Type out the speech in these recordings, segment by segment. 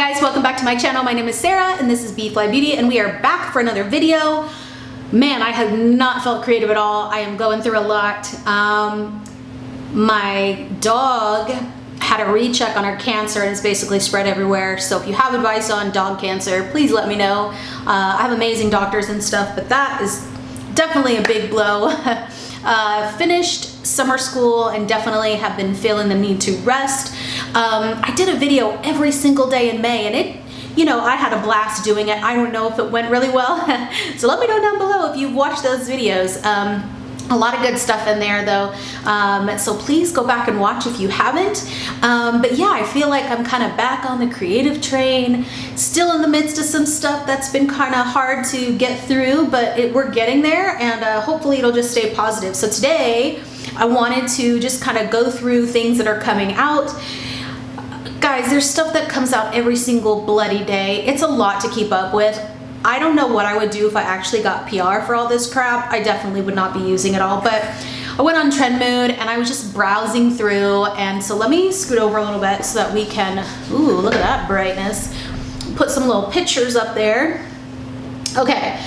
guys, welcome back to my channel. My name is Sarah and this is B.fleye Beauty and we are back for another video. Man, I have not felt creative at all. I am going through a lot. My dog had a recheck on her cancer and it's basically spread everywhere. So if you have advice on dog cancer, please let me know. I have amazing doctors and stuff, but that is definitely a big blow. Finished summer school and definitely have been feeling the need to rest. I did a video every single day in May and I had a blast doing it. I don't know if it went really well. So let me know down below if you've watched those videos. A lot of good stuff in there though. So please go back and watch if you haven't. But yeah, I feel like I'm kind of back on the creative train, still in the midst of some stuff that's been kind of hard to get through, but we're getting there and hopefully it'll just stay positive. So today I wanted to just kind of go through things that are coming out. Guys, there's stuff that comes out every single bloody day. It's a lot to keep up with. I don't know what I would do if I actually got PR for all this crap. I definitely would not be using it all, but I went on trend mood and I was just browsing through. And so let me scoot over a little bit so that we can, ooh, look at that brightness. Put some little pictures up there. Okay,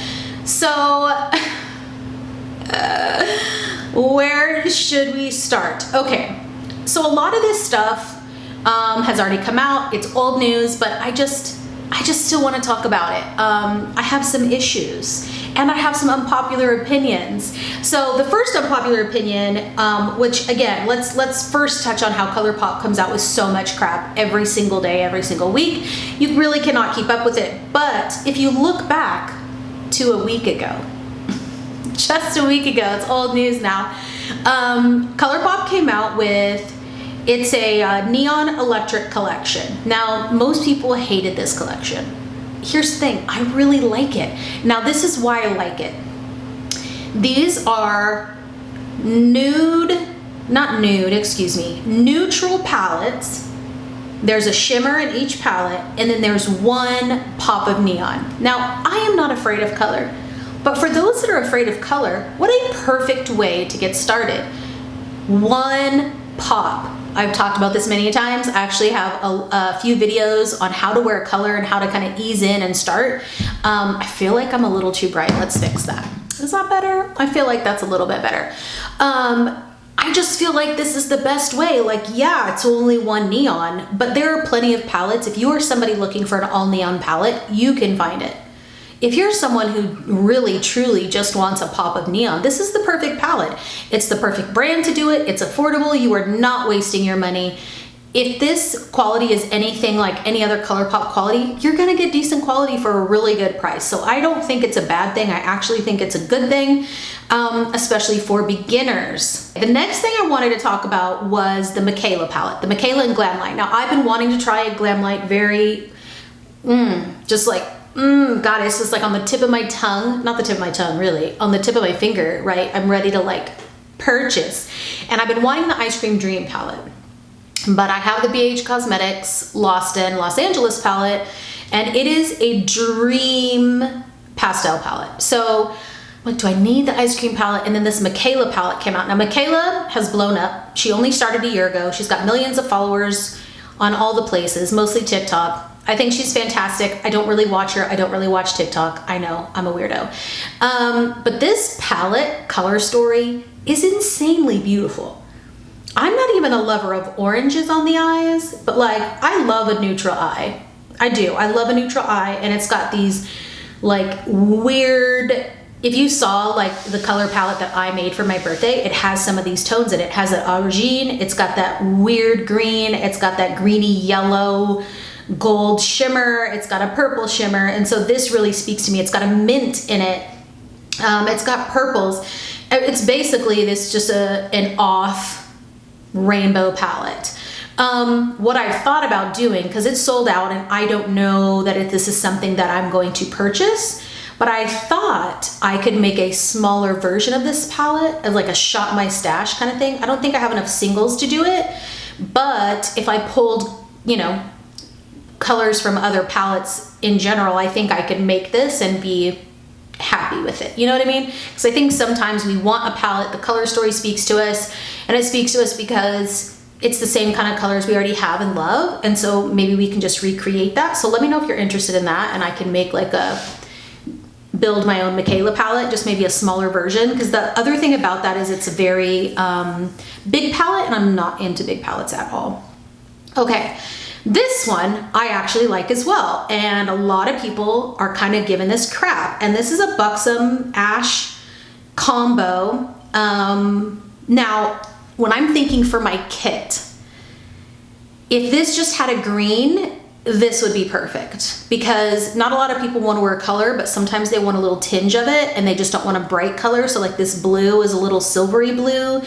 so where should we start? Okay, so a lot of this stuff has already come out. It's old news, but I just still want to talk about it. I have some issues and I have some unpopular opinions. So the first unpopular opinion, which again, let's first touch on how ColourPop comes out with so much crap every single day, every single week. You really cannot keep up with it. But if you look back to a week ago, just a week ago, it's old news now, ColourPop came out with, it's a neon electric collection. Now, most people hated this collection. Here's the thing, I really like it. Now, this is why I like it. These are neutral palettes. There's a shimmer in each palette, and then there's one pop of neon. Now, I am not afraid of color, but for those that are afraid of color, what a perfect way to get started. One pop. I've talked about this many times. I actually have a few videos on how to wear color and how to kind of ease in and start. I feel like I'm a little too bright. Let's fix that. Is that better? I feel like that's a little bit better. I just feel like this is the best way. Like, yeah, it's only one neon, but there are plenty of palettes. If you are somebody looking for an all neon palette, you can find it. If you're someone who really, truly just wants a pop of neon, this is the perfect palette. It's the perfect brand to do it. It's affordable. You are not wasting your money. If this quality is anything like any other ColourPop quality, you're gonna get decent quality for a really good price. So I don't think it's a bad thing. I actually think it's a good thing, especially for beginners. The next thing I wanted to talk about was the Michaela palette, the Michaela and Glam Light. Now, I've been wanting to try a Glam Light very, God, it's just like on the tip of my tongue, not the tip of my tongue really, on the tip of my finger, right? I'm ready to like purchase. And I've been wanting the Ice Cream Dream palette, but I have the BH Cosmetics Lost in Los Angeles palette, and it is a dream pastel palette. So like, do I need the ice cream palette? And then this Michaela palette came out. Now Michaela has blown up. She only started a year ago. She's got millions of followers on all the places, mostly TikTok. I think she's fantastic. I don't really watch her. I don't really watch TikTok. I know, I'm a weirdo. But this palette, Color Story, is insanely beautiful. I'm not even a lover of oranges on the eyes, but like, I love a neutral eye. I do, I love a neutral eye, and it's got these like weird, if you saw like the color palette that I made for my birthday, it has some of these tones in it. It has that aubergine, it's got that weird green, it's got that greeny yellow, gold shimmer, it's got a purple shimmer, and so this really speaks to me. It's got a mint in it, it's got purples. It's basically this just an off rainbow palette. What I've thought about doing, because it's sold out and I don't know that if this is something that I'm going to purchase, but I thought I could make a smaller version of this palette as like a shot my stash kind of thing. I don't think I have enough singles to do it, but if I pulled, colors from other palettes in general, I think I could make this and be happy with it. You know what I mean? Because I think sometimes we want a palette, the color story speaks to us, and it speaks to us because it's the same kind of colors we already have and love. And so maybe we can just recreate that. So let me know if you're interested in that, and I can make like build my own Michaela palette, just maybe a smaller version. Because the other thing about that is it's a very big palette, and I'm not into big palettes at all. Okay, this one I actually like as well. And a lot of people are kind of giving this crap. And this is a Buxom Ash combo. Now, when I'm thinking for my kit, if this just had a green, this would be perfect, because not a lot of people want to wear color, but sometimes they want a little tinge of it and they just don't want a bright color. So like this blue is a little silvery blue,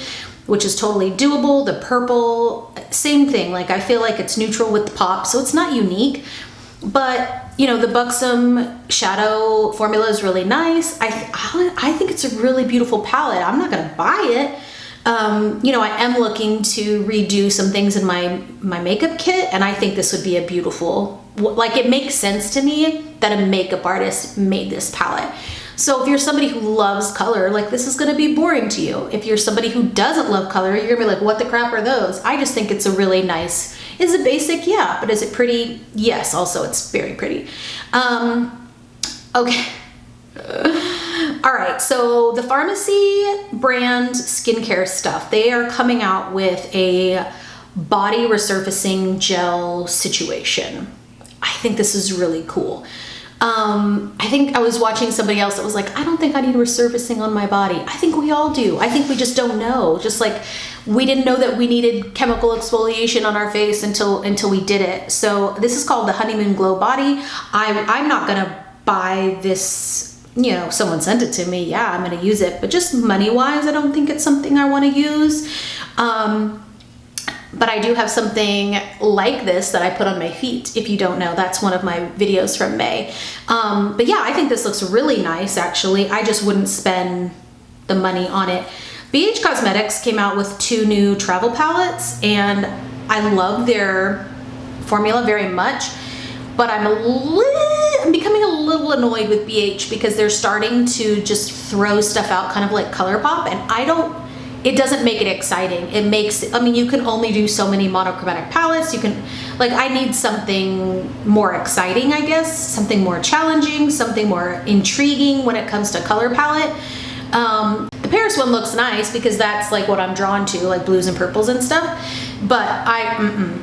which is totally doable. The purple, same thing. Like I feel like it's neutral with the pop, so it's not unique, but you know, the Buxom shadow formula is really nice. I think it's a really beautiful palette. I'm not gonna buy it. You know, I am looking to redo some things in my makeup kit, and I think this would be a beautiful, like it makes sense to me that a makeup artist made this palette. So if you're somebody who loves color, like this is gonna be boring to you. If you're somebody who doesn't love color, you're gonna be like, what the crap are those? I just think it's a really nice, is it basic? Yeah, but is it pretty? Yes, also it's very pretty. Okay. All right, so the Pharmacy brand skincare stuff, they are coming out with a body resurfacing gel situation. I think this is really cool. I think I was watching somebody else that was like, I don't think I need resurfacing on my body. I think we all do. I think we just don't know. Just like we didn't know that we needed chemical exfoliation on our face until we did it. So this is called the Honeymoon Glow Body. I'm not gonna buy this. You know, someone sent it to me, yeah, I'm gonna use it, but just money-wise, I don't think it's something I wanna use. But I do have something like this that I put on my feet. If you don't know, that's one of my videos from May. But yeah, I think this looks really nice, actually. I just wouldn't spend the money on it. BH Cosmetics came out with 2 new travel palettes, and I love their formula very much, but I'm becoming a little annoyed with BH because they're starting to just throw stuff out kind of like ColourPop, and it doesn't make it exciting. It makes, I mean, you can only do so many monochromatic palettes. You can, like, I need something more exciting, I guess, something more challenging, something more intriguing when it comes to color palette. The Paris one looks nice because that's like what I'm drawn to, like blues and purples and stuff. But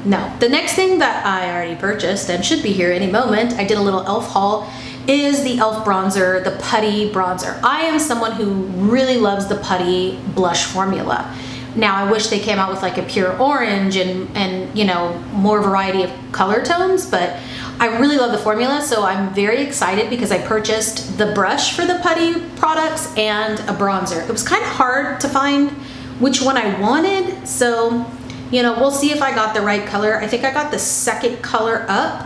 no. The next thing that I already purchased and should be here any moment, I did a little e.l.f. haul, is the e.l.f. bronzer, the putty bronzer. I am someone who really loves the putty blush formula. Now I wish they came out with like a pure orange and you know, more variety of color tones, but I really love the formula, so I'm very excited because I purchased the brush for the putty products and a bronzer. It was kind of hard to find which one I wanted, so you know, we'll see if I got the right color. I think I got the second color up.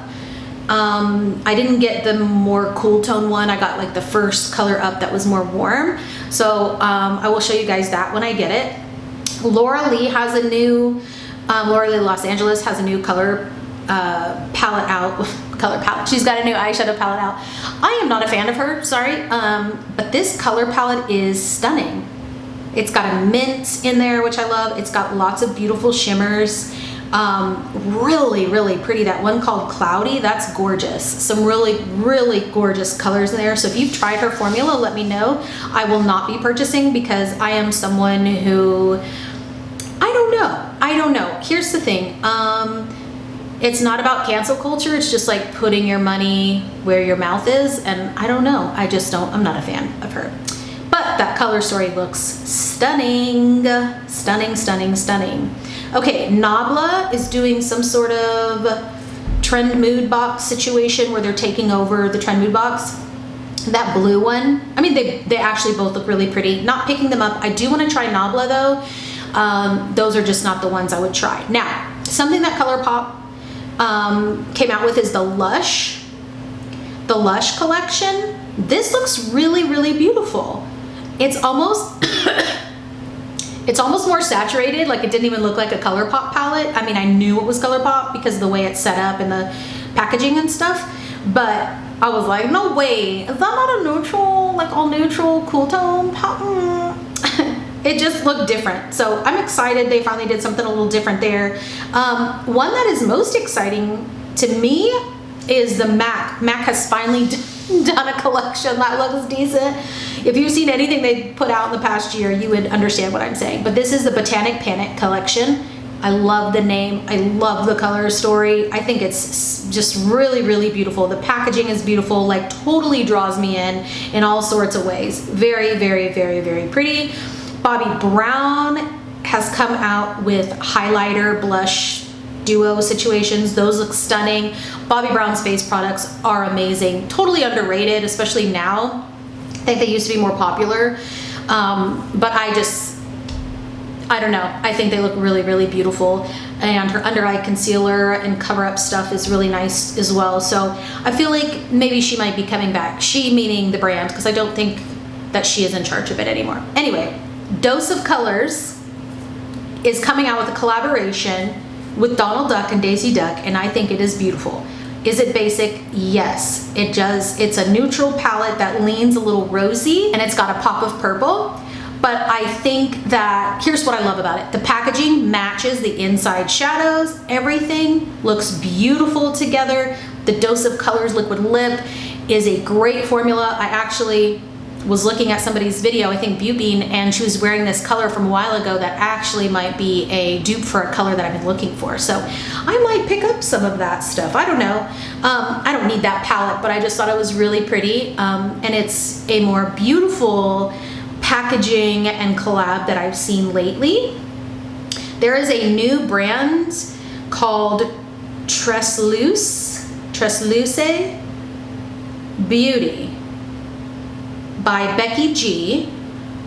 I didn't get the more cool tone one. I got like the first color up that was more warm. So I will show you guys that when I get it. Laura Lee has a new, Laura Lee Los Angeles has a new color palette out. Color palette. She's got a new eyeshadow palette out. I am not a fan of her, sorry. But this color palette is stunning. It's got a mint in there, which I love. It's got lots of beautiful shimmers. Really, really pretty. That one called Cloudy, that's gorgeous. Some really, really gorgeous colors in there. So if you've tried her formula, let me know. I will not be purchasing because I am someone who, I don't know. Here's the thing. It's not about cancel culture. It's just like putting your money where your mouth is. And I don't know. I'm not a fan of her. But that color story looks stunning. Stunning, stunning, stunning. Okay, Nabla is doing some sort of trend mood box situation where they're taking over the trend mood box. That blue one, I mean, they actually both look really pretty. Not picking them up. I do want to try Nabla though. Those are just not the ones I would try. Now, something that ColourPop came out with is the Lush collection. This looks really, really beautiful. It's almost more saturated. Like it didn't even look like a ColourPop palette. I mean, I knew it was ColourPop because of the way it's set up and the packaging and stuff, but I was like, no way, is that not a neutral, like all neutral cool tone? It just looked different. So I'm excited they finally did something a little different there. One that is most exciting to me is the MAC. MAC has finally done a collection that looks decent. If you've seen anything they put out in the past year, you would understand what I'm saying. But this is the Botanic Panic collection. I love the name. I love the color story. I think it's just really, really beautiful. The packaging is beautiful, like totally draws me in all sorts of ways. Very, very, very, very pretty. Bobbi Brown has come out with highlighter, blush duo situations. Those look stunning. Bobbi Brown's face products are amazing. Totally underrated, especially now. I think they used to be more popular. But I don't know. I think they look really, really beautiful. And her under eye concealer and cover up stuff is really nice as well. So I feel like maybe she might be coming back. She meaning the brand, because I don't think that she is in charge of it anymore. Anyway, Dose of Colors is coming out with a collaboration with Donald Duck and Daisy Duck, and I think it is beautiful. Is it basic? Yes, it does. It's a neutral palette that leans a little rosy, and it's got a pop of purple. But I think that, here's what I love about it. The packaging matches the inside shadows. Everything looks beautiful together. The Dose of Colors liquid lip is a great formula. I actually was looking at somebody's video, I think Beauty Bean, and she was wearing this color from a while ago that actually might be a dupe for a color that I've been looking for. So I might pick up some of that stuff. I don't know. I don't need that palette, but I just thought it was really pretty. And it's a more beautiful packaging and collab that I've seen lately. There is a new brand called Tresluce Beauty by Becky G.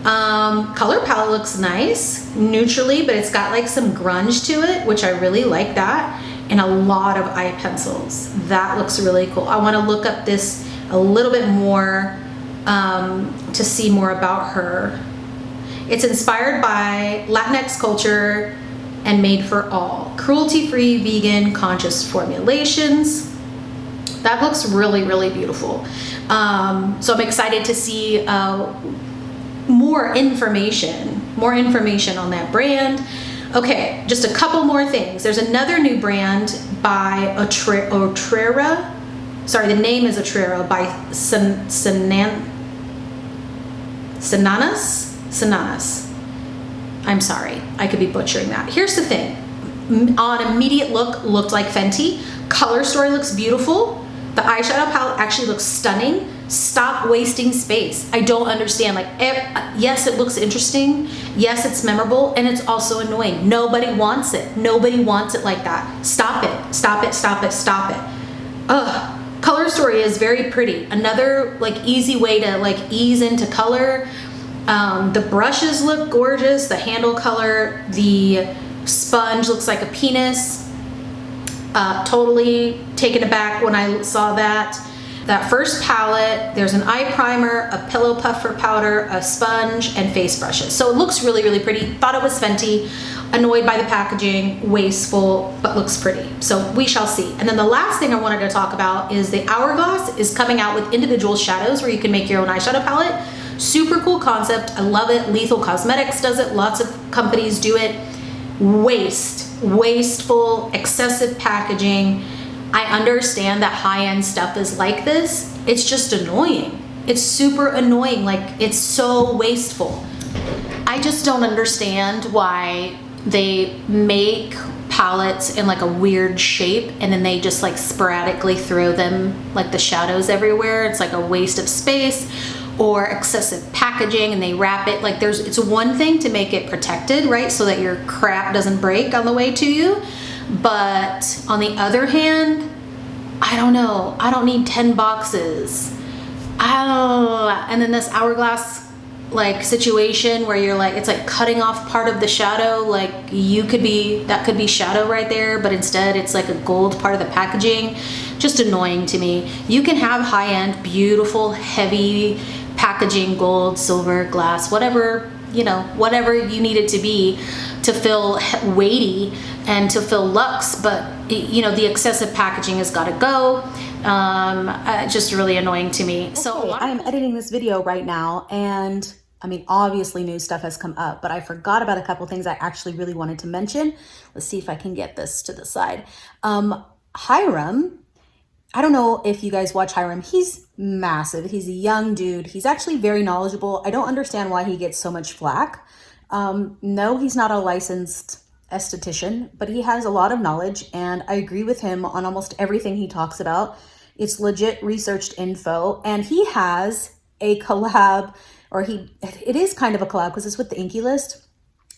Color palette looks nice, neutrally, but it's got like some grunge to it, which I really like that, and a lot of eye pencils. That looks really cool. I want to look up this a little bit more to see more about her. It's inspired by Latinx culture and made for all. Cruelty-free, vegan, conscious formulations. That looks really, really beautiful. So I'm excited to see more information on that brand. Okay, just a couple more things. There's another new brand by Otrera. Sorry, the name is Otrera by Sananas. I'm sorry, I could be butchering that. Here's the thing. On immediate look, looked like Fenty. Color story looks beautiful. The eyeshadow palette actually looks stunning. Stop wasting space. I don't understand. Like, yes, it looks interesting. Yes, it's memorable, and it's also annoying. Nobody wants it. Nobody wants it like that. Stop it. Stop it. Stop it. Stop it. Ugh. Color story is very pretty. Another like easy way to like ease into color. The brushes look gorgeous. The handle color, the sponge looks like a penis. Totally taken aback when I saw that. That first palette, there's an eye primer, a pillow puffer powder, a sponge, and face brushes. So it looks really, really pretty. Thought it was Fenty. Annoyed by the packaging, wasteful, but looks pretty. So we shall see. And then the last thing I wanted to talk about is the Hourglass is coming out with individual shadows where you can make your own eyeshadow palette. Super cool concept. I love it. Lethal Cosmetics does it. Lots of companies do it. Wasteful, excessive packaging. I understand that high-end stuff is like this. It's just annoying. It's super annoying. Like, it's so wasteful. I just don't understand why they make palettes in like a weird shape and then they just like sporadically throw them like the shadows everywhere. It's like a waste of space, or excessive packaging, and they wrap it like it's one thing to make it protected, right, so that your crap doesn't break on the way to you. But on the other hand, I don't know, I don't need 10 boxes. And then this Hourglass like situation where you're like, it's like cutting off part of the shadow, like that could be shadow right there, but instead it's like a gold part of the packaging. Just annoying to me. You can have high-end, beautiful, heavy packaging, gold, silver, glass, whatever you need it to be to feel weighty and to feel luxe, but the excessive packaging has got to go. Just really annoying to me. So I am editing this video right now, and I mean, obviously new stuff has come up, but I forgot about a couple things I actually really wanted to mention. Let's see if I can get this to the side. Hiram, I don't know if you guys watch Hiram. He's massive. He's a young dude. He's actually very knowledgeable. I don't understand why he gets so much flack. No, he's not a licensed esthetician, but he has a lot of knowledge, and I agree with him on almost everything he talks about. It's legit researched info, and he has a collab, or it is kind of a collab because it's with the Inky List,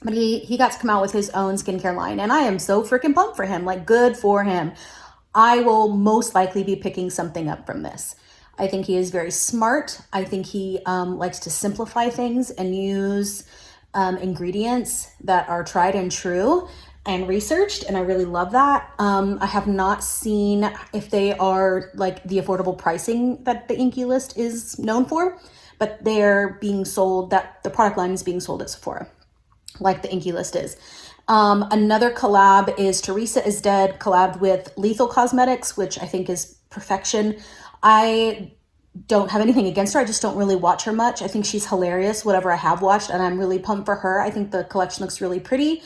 but he got to come out with his own skincare line, and I am so freaking pumped for him. Like, good for him. I will most likely be picking something up from this. I think he is very smart. I think he likes to simplify things and use ingredients that are tried and true and researched, and I really love that. I have not seen if they are like the affordable pricing that the Inky List is known for, but they're being sold, that the product line is being sold at Sephora, like the Inky List is. Another collab is Teresa is Dead collabed with Lethal Cosmetics, which I think is perfection. I don't have anything against her. I just don't really watch her much. I think she's hilarious, whatever I have watched, and I'm really pumped for her. I think the collection looks really pretty,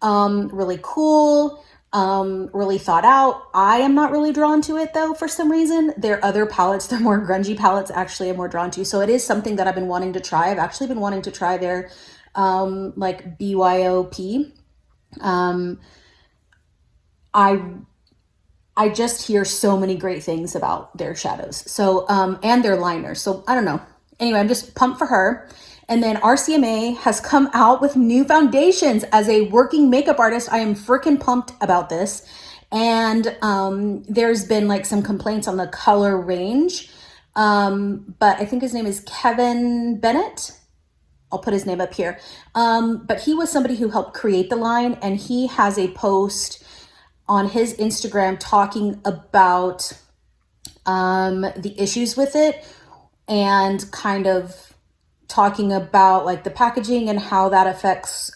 really cool, really thought out. I am not really drawn to it though, for some reason. Their other palettes, their more grungy palettes, actually I'm more drawn to. So it is something that I've been wanting to try. I've actually been wanting to try their like BYOP. I just hear so many great things about their shadows. So, and their liners. So I don't know. Anyway, I'm just pumped for her. And then RCMA has come out with new foundations. As a working makeup artist, I am freaking pumped about this. And there's been like some complaints on the color range. But I think his name is Kevin Bennett. I'll put his name up here. But he was somebody who helped create the line, and he has a post on his Instagram talking about the issues with it, and kind of talking about like the packaging and how that affects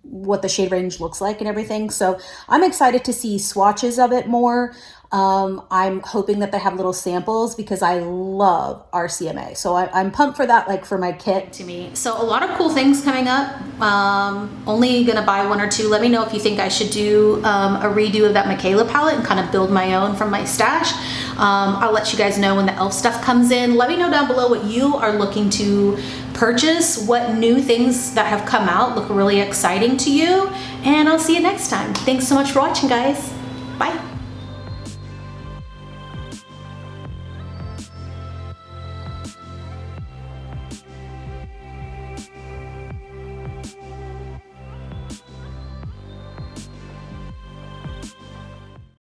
what the shade range looks like and everything. So I'm excited to see swatches of it more. I'm hoping that they have little samples because I love RCMA. So I'm pumped for that, like for my kit. To me. So a lot of cool things coming up. Only gonna buy one or two. Let me know if you think I should do a redo of that Michaela palette and kind of build my own from my stash. I'll let you guys know when the e.l.f. stuff comes in. Let me know down below what you are looking to purchase, what new things that have come out look really exciting to you, and I'll see you next time. Thanks so much for watching, guys. Bye.